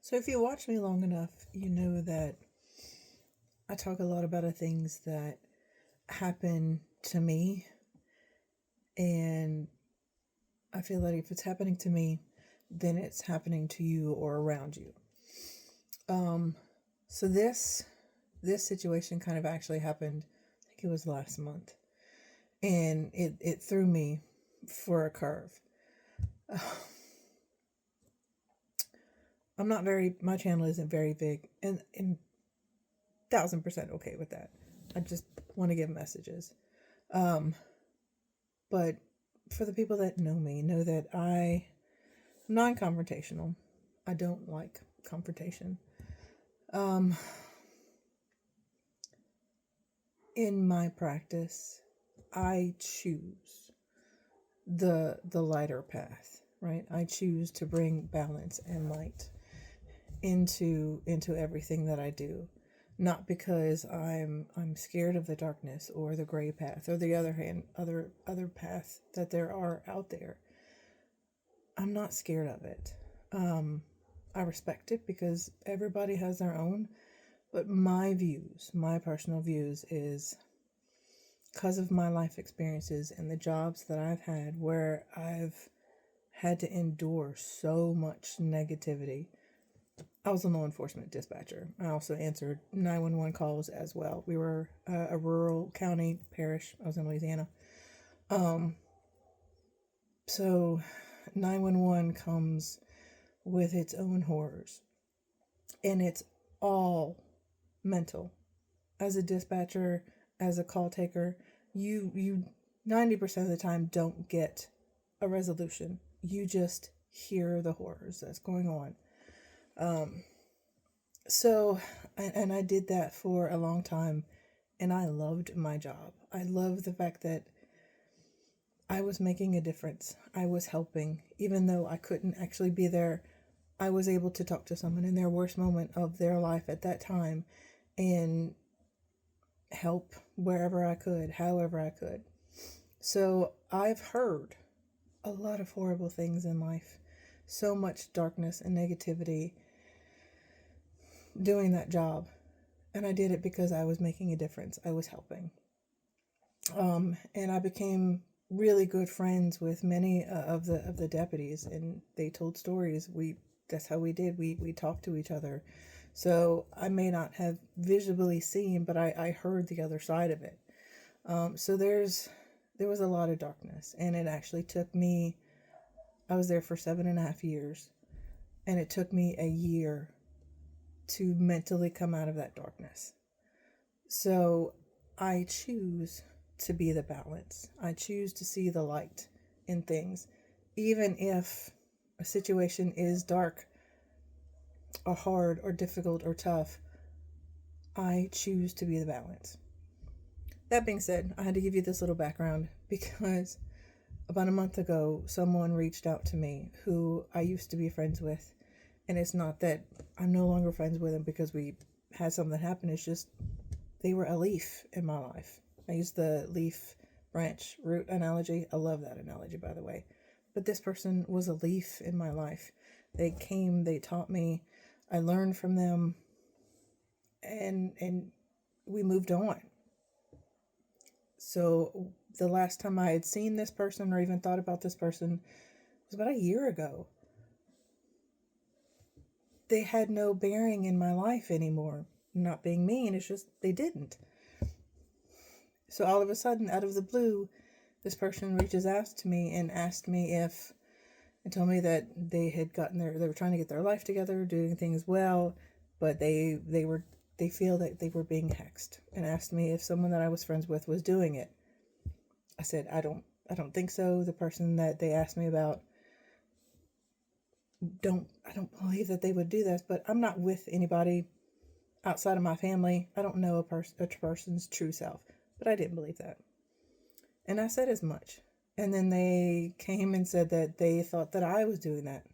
So, if you watch me long enough, you know that I talk a lot about the things that happen to me. And I feel like if it's happening to me, then it's happening to you or around you. Um, so this situation kind of actually happened, I think it was last month. And it threw me for a curve. I'm not very, my channel isn't very big, and 1000% okay with that. I just want to give messages. Um, but for the people that know me, know that I'm non confrontational. I don't like confrontation. Um, in my practice, I choose the lighter path, right? I choose to bring balance and light into everything that I do. Not because I'm scared of the darkness or the gray path or the other path that there are out there. I'm not scared of it. I respect it because everybody has their own, but my personal views is because of my life experiences and the jobs that I've had where I've had to endure so much negativity. I was a law enforcement dispatcher. I also answered 911 calls as well. We were a rural county parish. I was in Louisiana. Um, so 911 comes with its own horrors, and it's all mental. As a dispatcher, as a call taker, you 90% of the time don't get a resolution. You just hear the horrors that's going on. Um, so, and I did that for a long time, and I loved my job. I loved the fact that I was making a difference. I was helping, even though I couldn't actually be there. I was able to talk to someone in their worst moment of their life at that time and help wherever I could, however I could. So I've heard a lot of horrible things in life, so much darkness and negativity doing that job. And I did it because I was making a difference. I was helping. And I became really good friends with many of the deputies, and they told stories. That's how we did. We talked to each other. So I may not have visibly seen, but I heard the other side of it. So there was a lot of darkness, and it actually took me. I was there for 7.5 years, and it took me a year to mentally come out of that darkness. So I choose to be the balance. I choose to see the light in things, even if a situation is dark or hard or difficult or tough. I choose to be the balance. That being said, I had to give you this little background because about a month ago, someone reached out to me who I used to be friends with. And it's not that I'm no longer friends with them because we had something happen. It's just they were a leaf in my life. I use the leaf branch root analogy. I love that analogy, by the way. But this person was a leaf in my life. They came, they taught me, I learned from them, and we moved on. So the last time I had seen this person or even thought about this person was about a year ago. They had no bearing in my life anymore. Not being mean, it's just they didn't. So all of a sudden, out of the blue, this person reaches out to me and asked me if, and told me that they were trying to get their life together, doing things well, but they feel that they were being hexed, and asked me if someone that I was friends with was doing it. I said, I don't think so. The person that they asked me about, I don't believe that they would do this, but I'm not with anybody outside of my family. I don't know a person's true self, but I didn't believe that. And I said as much. And then they came and said that they thought that I was doing that.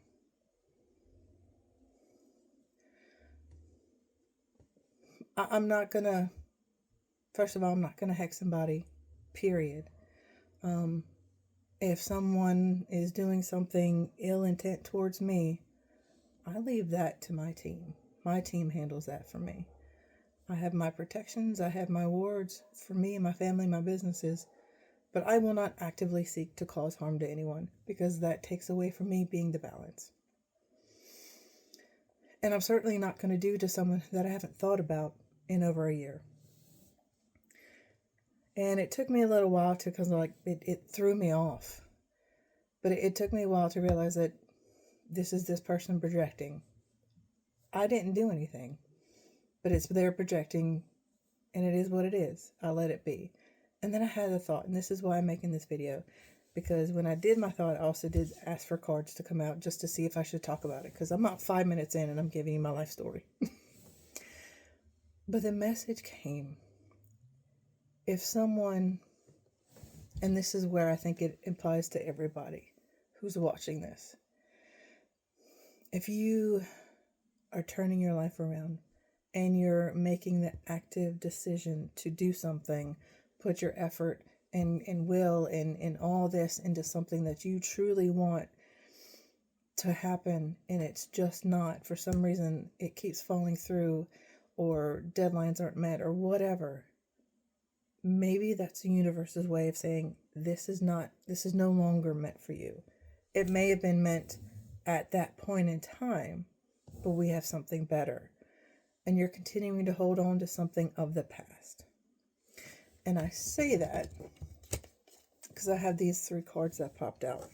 I'm not gonna, first of all, I'm not gonna hex somebody, period. Um, if someone is doing something ill intent towards me, I leave that to my team. My team handles that for me. I have my protections, I have my wards for me, my family, my businesses, but I will not actively seek to cause harm to anyone because that takes away from me being the balance. And I'm certainly not going to do to someone that I haven't thought about in over a year. And it took me a little while to, because it threw me off. But it took me a while to realize that this is this person projecting. I didn't do anything, but it's their projecting, and it is what it is. I'll let it be. And then I had a thought, and this is why I'm making this video, because when I did my thought, I also did ask for cards to come out just to see if I should talk about it, because I'm not 5 minutes in and I'm giving you my life story. But the message came. If someone, and this is where I think it applies to everybody who's watching this, if you are turning your life around and you're making the active decision to do something, put your effort and will and all this into something that you truly want to happen, and it's just not, for some reason, it keeps falling through, or deadlines aren't met, or whatever, maybe that's the universe's way of saying, this is no longer meant for you. It may have been meant at that point in time, but we have something better. And you're continuing to hold on to something of the past. And I say that because I have these 3 cards that popped out.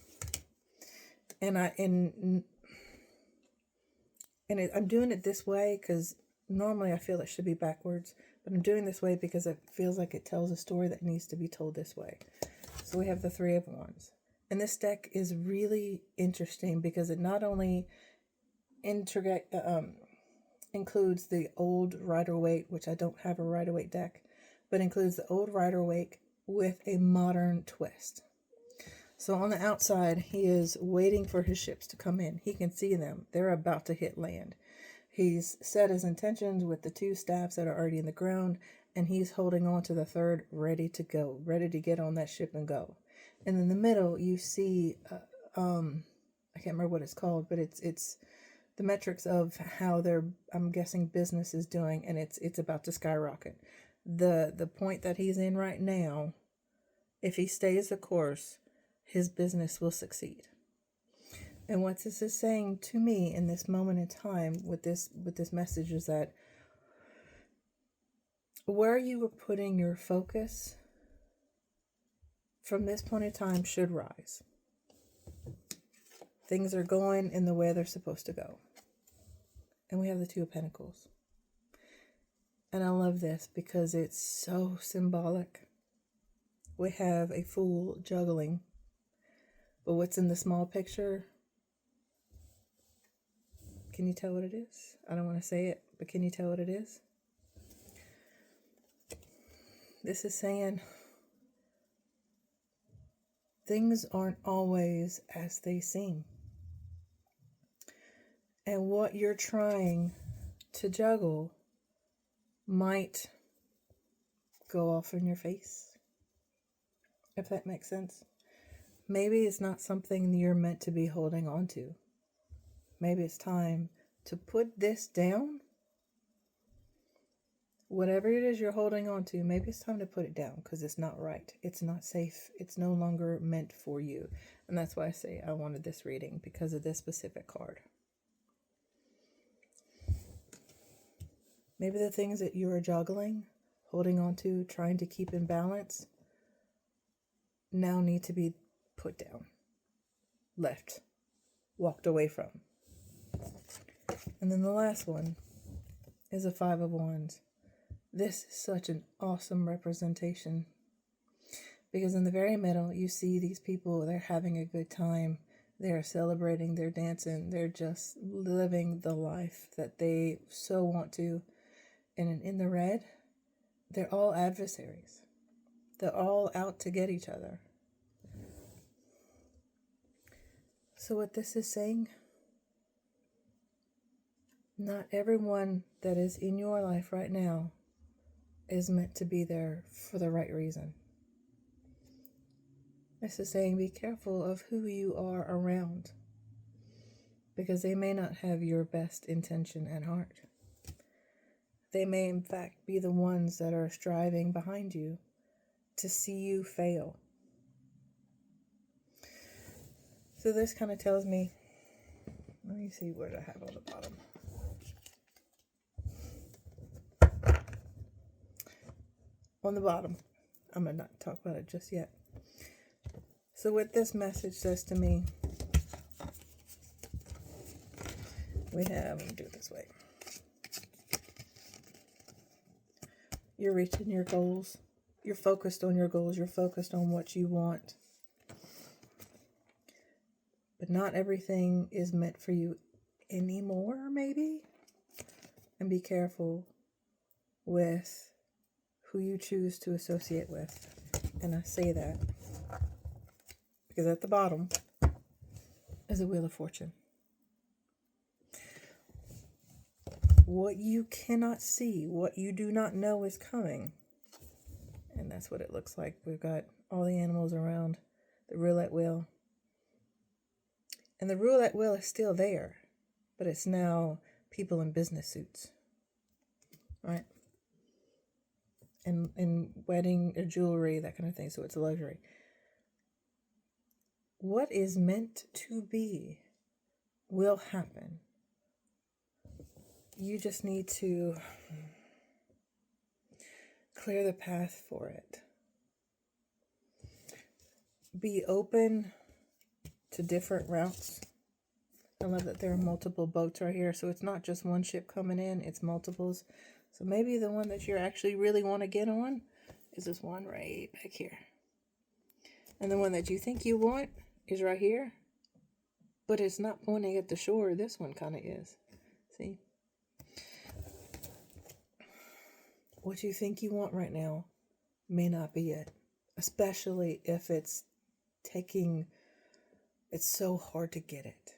And I'm doing it this way because normally I feel it should be backwards, but I'm doing this way because it feels like it tells a story that needs to be told this way. So we have the 3 of Wands. And this deck is really interesting because it not only includes the old Rider-Waite, which I don't have a Rider-Waite deck, but includes the old Rider-Waite with a modern twist. So on the outside, he is waiting for his ships to come in. He can see them. They're about to hit land. He's set his intentions with the 2 staffs that are already in the ground, and he's holding on to the 3rd, ready to go, ready to get on that ship and go. And in the middle, you see, I can't remember what it's called, but it's the metrics of how their, I'm guessing, business is doing, and it's about to skyrocket. The point that he's in right now, if he stays the course, his business will succeed. And what this is saying to me in this moment in time with this message is that where you were putting your focus from this point in time should rise. Things are going in the way they're supposed to go. And we have the 2 of Pentacles. And I love this because it's so symbolic. We have a Fool juggling. But what's in the small picture? Can you tell what it is? I don't want to say it, but can you tell what it is? This is saying things aren't always as they seem. And what you're trying to juggle might go off in your face, if that makes sense. Maybe it's not something you're meant to be holding on to. Maybe it's time to put this down. Whatever it is you're holding on to, maybe it's time to put it down because it's not right. It's not safe. It's no longer meant for you. And that's why I say I wanted this reading, because of this specific card. Maybe the things that you are juggling, holding on to, trying to keep in balance, now need to be put down, left, walked away from. And then the last one is a 5 of Wands. This is such an awesome representation because in the very middle, you see these people, they're having a good time. They're celebrating, they're dancing, they're just living the life that they so want to. And in the red, they're all adversaries. They're all out to get each other. So what this is saying, not everyone that is in your life right now is meant to be there for the right reason. This is saying be careful of who you are around, because they may not have your best intention at heart. They may, in fact, be the ones that are striving behind you to see you fail. So this kind of tells me, let me see what I have on the bottom. On the bottom, I'm going to not talk about it just yet. So what this message says to me, we have, let me do it this way. You're reaching your goals. You're focused on your goals. You're focused on what you want. But not everything is meant for you anymore, maybe. And be careful with who you choose to associate with. And I say that because at the bottom is a Wheel of Fortune. What you cannot see, what you do not know is coming. And that's what it looks like. We've got all the animals around the roulette wheel. And the roulette wheel is still there, but it's now people in business suits, right? And wedding or jewelry, that kind of thing, so it's a luxury. What is meant to be will happen. You just need to clear the path for it. Be open to different routes. I love that there are multiple boats right here. So it's not just one ship coming in, it's multiples. So maybe the one that you actually really want to get on is this one right back here. And the one that you think you want is right here. But it's not pointing at the shore. This one kind of is. See? What you think you want right now may not be it. Especially if it's so hard to get it.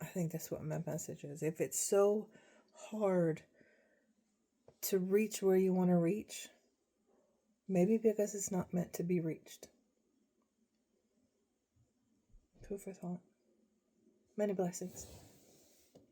I think that's what my message is. If it's so hard to reach where you want to reach, maybe because it's not meant to be reached. Food for thought. Many blessings.